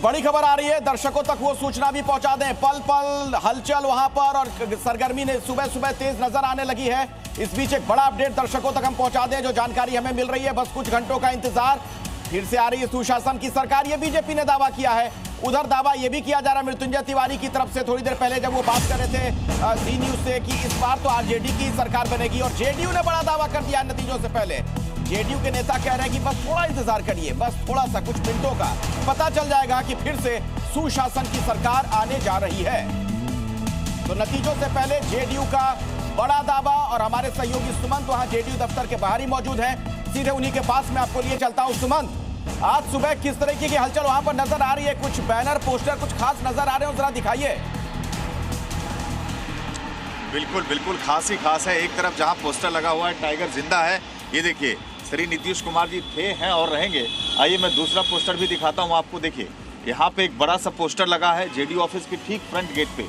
बड़ी खबर आ रही है, दर्शकों तक वो सूचना भी पहुंचा दें। पल पल हलचल वहां पर और सरगर्मी ने सुबह सुबह तेज नजर आने लगी है। इस बीच एक बड़ा अपडेट दर्शकों तक हम पहुंचा दें, जो जानकारी हमें मिल रही है। बस कुछ घंटों का इंतजार, फिर से आ रही है सुशासन की सरकार, ये बीजेपी ने दावा किया है। उधर दावा यह भी किया जा रहा है मृत्युंजय तिवारी की तरफ से, थोड़ी देर पहले जब वो बात कर रहे थे जी न्यूज से, कि इस बार तो आरजेडी की सरकार बनेगी। और जेडीयू ने बड़ा दावा कर दिया नतीजों से पहले। जेडीयू के नेता कह रहे हैं कि बस थोड़ा इंतजार करिए, बस थोड़ा सा, कुछ मिनटों का पता चल जाएगा कि फिर से सुशासन की सरकार आने जा रही है। तो नतीजों से पहले जेडीयू का बड़ा दावा, और हमारे सहयोगी सुमंत वहां जेडीयू दफ्तर के बाहर ही मौजूद हैं। सीधे उन्हीं के पास मैं आपको लिए चलता हूं। सुमंत, आज सुबह किस तरीके की हलचल वहां पर नजर आ रही है? कुछ बैनर पोस्टर कुछ खास नजर आ रहे हो, जरा दिखाइए। बिल्कुल बिल्कुल खास ही खास है। एक तरफ जहां पोस्टर लगा हुआ है टाइगर जिंदा है, ये देखिए श्री नीतीश कुमार जी थे, हैं और रहेंगे। आइए मैं दूसरा पोस्टर भी दिखाता हूं आपको। देखिए यहाँ पे एक बड़ा सा पोस्टर लगा है जेडीयू ऑफिस के ठीक फ्रंट गेट पे,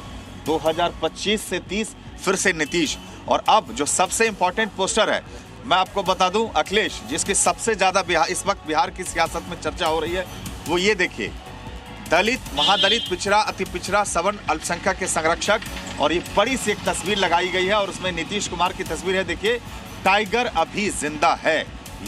2025 से 30 फिर से नीतीश। और अब जो सबसे इंपॉर्टेंट पोस्टर है, मैं आपको बता दूं, अखिलेश जिसकी सबसे ज्यादा इस वक्त बिहार की सियासत में चर्चा हो रही है, वो ये देखिए, दलित, महादलित, पिछड़ा, अति पिछड़ा, सवर्ण, अल्पसंख्यक के संरक्षक। और ये बड़ी सी एक तस्वीर लगाई गई है और उसमें नीतीश कुमार की तस्वीर है। देखिए, टाइगर अभी जिंदा है।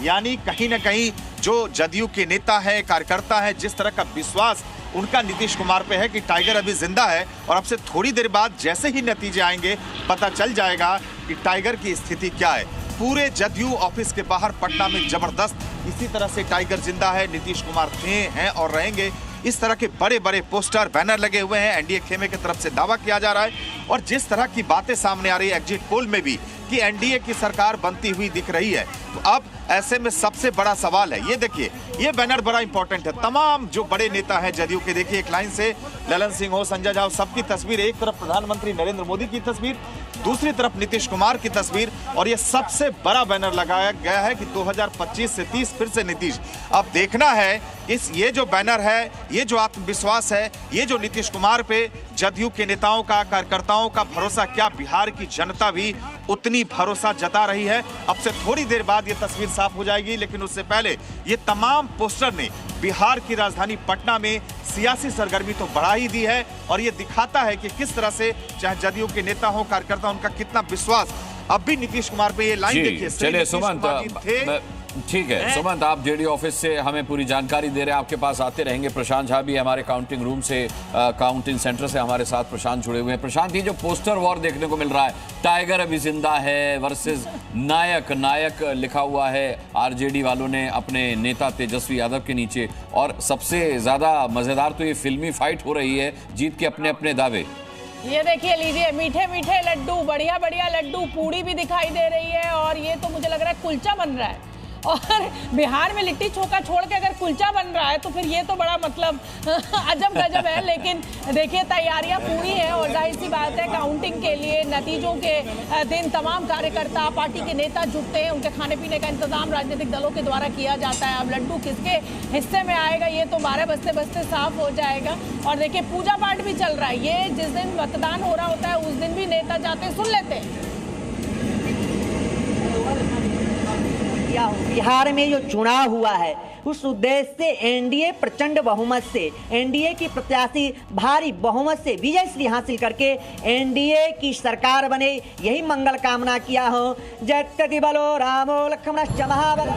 यानी कहीं ना कहीं जो जदयू के नेता है, कार्यकर्ता है, जिस तरह का विश्वास उनका नीतीश कुमार पे है कि टाइगर अभी जिंदा है, और अब से थोड़ी देर बाद जैसे ही नतीजे आएंगे पता चल जाएगा कि टाइगर की स्थिति क्या है। पूरे जदयू ऑफिस के बाहर पटना में जबरदस्त इसी तरह से टाइगर जिंदा है, नीतीश कुमार थे, हैं और रहेंगे, इस तरह के बड़े बड़े पोस्टर बैनर लगे हुए हैं। एनडीए खेमे की तरफ से दावा किया जा रहा है। और जिस तरह की बातें सामने आ रही है एग्जिट पोल में भी कि एनडीए की सरकार बनती हुई दिख रही है, तो अब ऐसे में सबसे बड़ा सवाल है, ये देखिए, ये बैनर बड़ा इंपॉर्टेंट है। तमाम जो बड़े नेता हैं जदयू के, देखिए एक लाइन से ललन सिंह हो, संजय झा, सबकी तस्वीर, एक तरफ प्रधानमंत्री नरेंद्र मोदी की तस्वीर, दूसरी तरफ नीतीश कुमार की तस्वीर, और ये सबसे बड़ा बैनर लगाया गया है कि 2025 से 30 फिर से नीतीश। अब देखना है ये जो बैनर है, ये जो आत्मविश्वास है, ये जो नीतीश कुमार पे जदयू के नेताओं का, कार्यकर्ताओं का भरोसा, क्या बिहार की जनता भी उतनी भरोसा जता रही है? अब से थोड़ी देर बाद ये तस्वीर साफ हो जाएगी, लेकिन उससे पहले ये तमाम पोस्टर ने बिहार की राजधानी पटना में सियासी सरगर्मी तो बढ़ा ही दी है, और ये दिखाता है कि किस तरह से चाहे जदयू के नेता हो, कार्यकर्ता, उनका कितना विश्वास अब भी नीतीश कुमार पे। ये लाइन देखिए, चलिए सुमंत, ठीक है सुमंत, आप जेडीयू ऑफिस से हमें पूरी जानकारी दे रहे हैं, आपके पास आते रहेंगे। प्रशांत झा भी हमारे काउंटिंग रूम से, काउंटिंग सेंटर से हमारे साथ प्रशांत जुड़े हुए हैं। प्रशांत, ये जो पोस्टर वॉर देखने को मिल रहा है, टाइगर अभी जिंदा है वर्सेस नायक, नायक लिखा हुआ है आरजेडी वालों ने अपने नेता तेजस्वी यादव के नीचे, और सबसे ज्यादा मजेदार तो ये फिल्मी फाइट हो रही है, जीत के अपने अपने दावे। ये देखिए, लीजिए, मीठे मीठे लड्डू, बढ़िया बढ़िया लड्डू, पूड़ी भी दिखाई दे रही है, और ये तो मुझे लग रहा है कुलचा बन रहा है। और बिहार में लिट्टी चोखा छोड़ के अगर कुलचा बन रहा है तो फिर ये तो बड़ा मतलब अजब गजब है। लेकिन देखिए, तैयारियां पूरी हैं, और जाहिर सी बात है काउंटिंग के लिए नतीजों के दिन तमाम कार्यकर्ता, पार्टी के नेता जुटते हैं, उनके खाने पीने का इंतजाम राजनीतिक दलों के द्वारा किया जाता है। अब लड्डू किसके हिस्से में आएगा ये तो 12 बजते बजते साफ हो जाएगा। और देखिए, पूजा पाठ भी चल रहा है। ये जिस दिन मतदान हो रहा होता है उस दिन भी नेता जाते सुन लेते हैं। बिहार में जो चुनाव हुआ है उस उद्देश्य से एनडीए प्रचंड बहुमत से, एनडीए की प्रत्याशी भारी बहुमत से विजय श्री हासिल करके एनडीए की सरकार बने, यही मंगल कामना किया हो। जय बोलो रामो लक्ष्मण महाबल।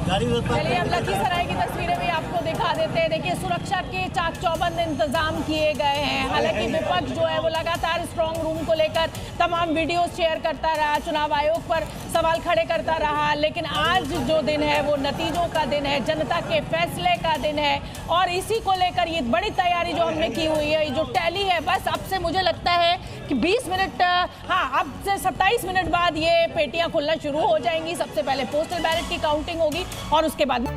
चलिए अब लखीसराय की तस्वीरें भी आपको दिखा देते हैं। देखिए, सुरक्षा के चाक चौबंद इंतजाम किए गए हैं। हालांकि विपक्ष जो है वो लगातार स्ट्रांग रूम को लेकर तमाम वीडियोस शेयर करता रहा, चुनाव आयोग पर सवाल खड़े करता रहा, लेकिन आज जो दिन है वो नतीजों का दिन है, जनता के फैसले का दिन है, और इसी को लेकर ये बड़ी तैयारी जो हमने की हुई है, जो टैली है, बस अब से मुझे लगता है कि 20 मिनट, हाँ अब से 27 मिनट बाद ये पेटियां खुलना शुरू हो जाएंगी। सबसे पहले पोस्टल बैलेट की काउंटिंग होगी और उसके बाद